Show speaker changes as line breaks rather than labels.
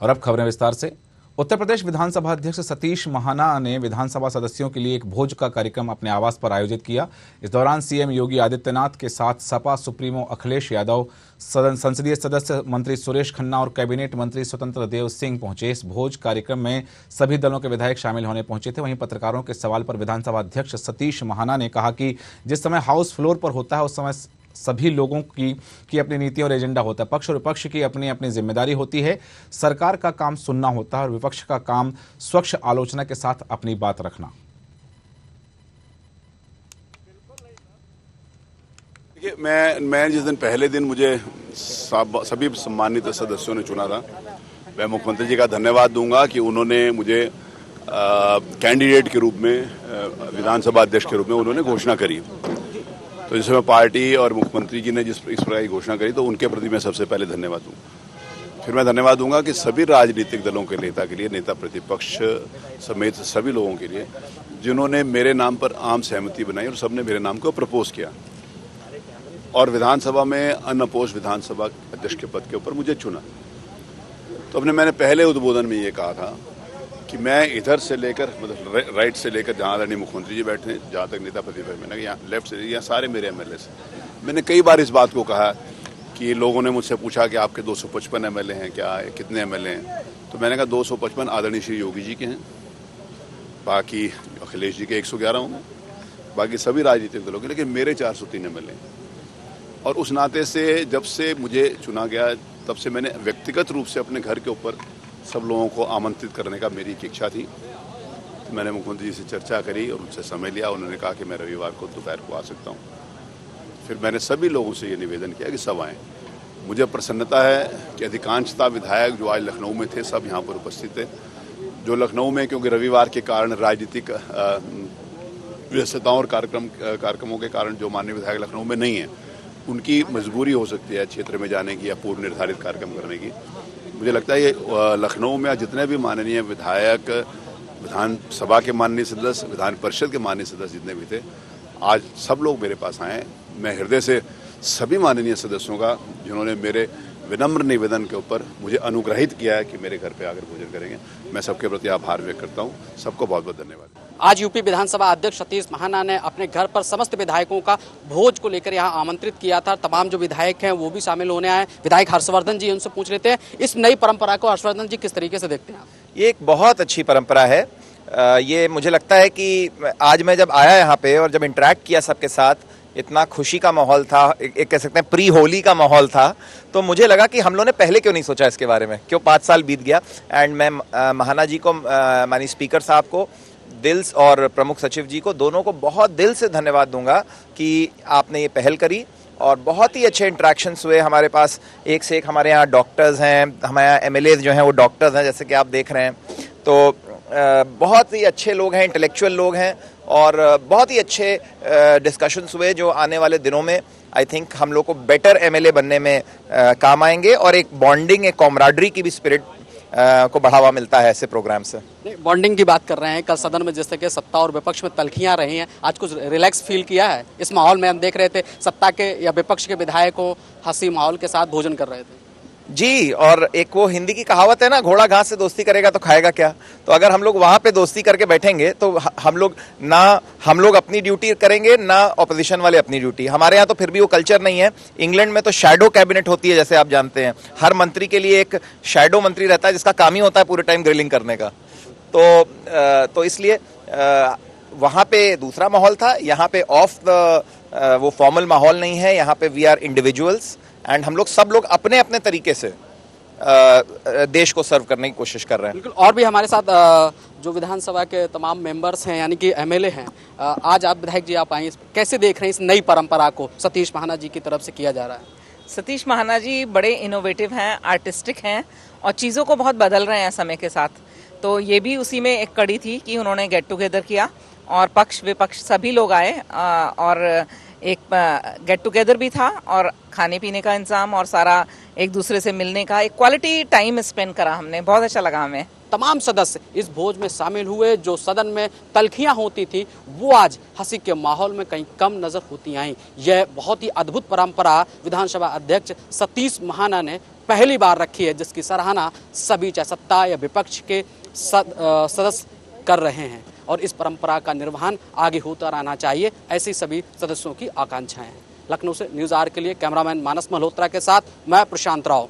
और अब खबरें विस्तार से। उत्तर प्रदेश विधानसभा अध्यक्ष सतीश महाना ने विधानसभा सदस्यों के लिए एक भोज का कार्यक्रम अपने आवास पर आयोजित किया। इस दौरान सीएम योगी आदित्यनाथ के साथ सपा सुप्रीमो अखिलेश यादव, संसदीय सदस्य मंत्री सुरेश खन्ना और कैबिनेट मंत्री स्वतंत्र देव सिंह पहुंचे। इस भोज कार्यक्रम में सभी दलों के विधायक शामिल होने पहुंचे थे। वहीं पत्रकारों के सवाल पर विधानसभा अध्यक्ष सतीश महाना ने कहा कि जिस समय हाउस फ्लोर पर होता है उस समय सभी लोगों की अपनी नीति और एजेंडा होता है। पक्ष और विपक्ष की अपनी अपनी जिम्मेदारी होती है। सरकार का काम सुनना होता है और विपक्ष का काम स्वच्छ आलोचना के साथ अपनी बात रखना।
देखिए, मैं जिस दिन पहले दिन मुझे सभी सम्मानित सदस्यों ने चुना था, मैं मुख्यमंत्री जी का धन्यवाद दूंगा कि उन्होंने मुझे कैंडिडेट के रूप में, विधानसभा अध्यक्ष के रूप में उन्होंने घोषणा करी। तो जिस समय पार्टी और मुख्यमंत्री जी ने इस प्रकार की घोषणा करी तो उनके प्रति मैं सबसे पहले धन्यवाद दूंगा। फिर मैं धन्यवाद दूंगा कि सभी राजनीतिक दलों के नेता के लिए, नेता प्रतिपक्ष समेत सभी लोगों के लिए जिन्होंने मेरे नाम पर आम सहमति बनाई और सबने मेरे नाम को प्रपोज किया और विधानसभा में अनअपोज्ड विधानसभा अध्यक्ष के पद के ऊपर मुझे चुना। तो मैंने पहले उद्बोधन में ये कहा था कि मैं इधर से लेकर, मतलब राइट से लेकर जहाँ आदरणीय मुख्यमंत्री जी बैठे हैं, जहाँ तक नेता प्रतिपक्ष, मैंने यहाँ लेफ्ट से, यहाँ सारे मेरे एमएलए से मैंने कई बार इस बात को कहा कि लोगों ने मुझसे पूछा कि आपके 255 एमएलए हैं क्या, कितने एमएलए हैं? तो मैंने कहा 255 आदरणीय श्री योगी जी के हैं, बाकी अखिलेश जी के 111 होंगे, बाकी सभी राजनीतिक दलों के, लेकिन मेरे 403 एमएलए हैं। और उस नाते से जब से मुझे चुना गया तब से मैंने व्यक्तिगत रूप से अपने घर के ऊपर सब लोगों को आमंत्रित करने का मेरी एक इच्छा थी। तो मैंने मुख्यमंत्री जी से चर्चा करी और उनसे समय लिया। उन्होंने कहा कि मैं रविवार को दोपहर को आ सकता हूँ। फिर मैंने सभी लोगों से ये निवेदन किया कि सब आएँ। मुझे प्रसन्नता है कि अधिकांशता विधायक जो आज लखनऊ में थे सब यहाँ पर उपस्थित थे। जो लखनऊ में, क्योंकि रविवार के कारण राजनीतिक व्यस्तताओं और कार्यक्रमों के कारण जो माननीय विधायक लखनऊ में नहीं है, उनकी मजबूरी हो सकती है क्षेत्र में जाने की या पूर्व निर्धारित कार्यक्रम करने की। मुझे लगता है ये लखनऊ में जितने भी माननीय विधायक, विधानसभा के माननीय सदस्य, विधान परिषद के माननीय सदस्य जितने भी थे, आज सब लोग मेरे पास आए। मैं हृदय से सभी माननीय सदस्यों का, जिन्होंने मेरे विनम्र निवेदन के ऊपर मुझे अनुग्रहित किया है कि मेरे घर पे आकर भोजन करेंगे, मैं सबके प्रति आभार व्यक्त करता हूँ। सबको बहुत बहुत धन्यवाद।
आज यूपी विधानसभा अध्यक्ष सतीश महाना ने अपने घर पर समस्त विधायकों का भोज को लेकर यहाँ आमंत्रित किया था। तमाम जो विधायक हैं वो भी शामिल होने आए। विधायक हर्षवर्धन जी, उनसे पूछ लेते हैं इस नई परंपरा को। हर्षवर्धन जी, किस तरीके से देखते हैं आप?
ये एक बहुत अच्छी परंपरा है। ये मुझे लगता है कि आज मैं जब आया यहाँ पे और जब इंटरेक्ट किया सबके साथ, इतना खुशी का माहौल था, एक कह सकते हैं प्री होली का माहौल था, तो मुझे लगा कि हम लोगों ने पहले क्यों नहीं सोचा इसके बारे में, क्यों 5 साल बीत गया। एंड मैं महाना जी को, माननीय स्पीकर साहब को दिल और प्रमुख सचिव जी को, दोनों को बहुत दिल से धन्यवाद दूंगा कि आपने ये पहल करी और बहुत ही अच्छे इंटरेक्शंस हुए हमारे पास। एक से एक हमारे यहाँ डॉक्टर्स हैं, हमारे यहाँ एमएलए जो हैं वो डॉक्टर्स हैं, जैसे कि आप देख रहे हैं। तो बहुत ही अच्छे लोग हैं, इंटेलेक्चुअल लोग हैं और बहुत ही अच्छे डिस्कशंस हुए जो आने वाले दिनों में आई थिंक हम लोग को बेटर एमएलए बनने में काम आएंगे और एक बॉन्डिंग, एक कॉमराडरी की भी स्पिरिट को बढ़ावा मिलता है ऐसे प्रोग्राम से।
बॉन्डिंग की बात कर रहे हैं, कल सदन में जिस तरह के सत्ता और विपक्ष में तलखियां रही हैं, आज कुछ रिलैक्स फील किया है? इस माहौल में हम देख रहे थे सत्ता के या विपक्ष के विधायकों हंसी माहौल के साथ भोजन कर रहे थे
जी। और एक वो हिंदी की कहावत है ना, घोड़ा घास से दोस्ती करेगा तो खाएगा क्या। तो अगर हम लोग वहां पे दोस्ती करके बैठेंगे तो हम लोग अपनी ड्यूटी करेंगे ना ऑपोजिशन वाले अपनी ड्यूटी। हमारे यहाँ तो फिर भी वो कल्चर नहीं है। इंग्लैंड में तो शैडो कैबिनेट होती है, जैसे आप जानते हैं। हर मंत्री के लिए एक शैडो मंत्री रहता है जिसका काम ही होता है पूरे टाइम ग्रिलिंग करने का। तो इसलिए वहां पे दूसरा माहौल था। यहाँ पे ऑफ द वो फॉर्मल माहौल नहीं है। यहाँ पे वी आर इंडिविजुअल्स एंड हम लोग सब लोग अपने अपने तरीके से देश को सर्व करने की कोशिश कर रहे हैं।
बिल्कुल। और भी हमारे साथ जो विधानसभा के तमाम मेंबर्स हैं, यानी कि एमएलए हैं, आज आप विधायक जी आप आए, कैसे देख रहे हैं इस नई परंपरा को सतीश महाना जी की तरफ से किया जा रहा है?
सतीश महाना जी बड़े इनोवेटिव हैं, आर्टिस्टिक हैं और चीज़ों को बहुत बदल रहे हैं समय के साथ। तो ये भी उसी में एक कड़ी थी कि उन्होंने गेट टुगेदर किया और पक्ष विपक्ष सभी लोग आए और एक गेट टुगेदर भी था और खाने पीने का इंतजाम और सारा एक दूसरे से मिलने का एक क्वालिटी टाइम स्पेंड करा हमने। बहुत अच्छा लगा हमें।
तमाम सदस्य इस भोज में शामिल हुए। जो सदन में तलखियां होती थी वो आज हंसी के माहौल में कहीं कम नजर होती आई। यह बहुत ही अद्भुत परंपरा विधानसभा अध्यक्ष सतीश महाना ने पहली बार रखी है, जिसकी सराहना सभी चाहे सत्ता या विपक्ष के सदस्य कर रहे हैं और इस परंपरा का निर्वहन आगे होता रहना चाहिए, ऐसी सभी सदस्यों की आकांक्षाएं हैं। लखनऊ से न्यूज़ आर के लिए कैमरामैन मानस मल्होत्रा के साथ मैं प्रशांत राव।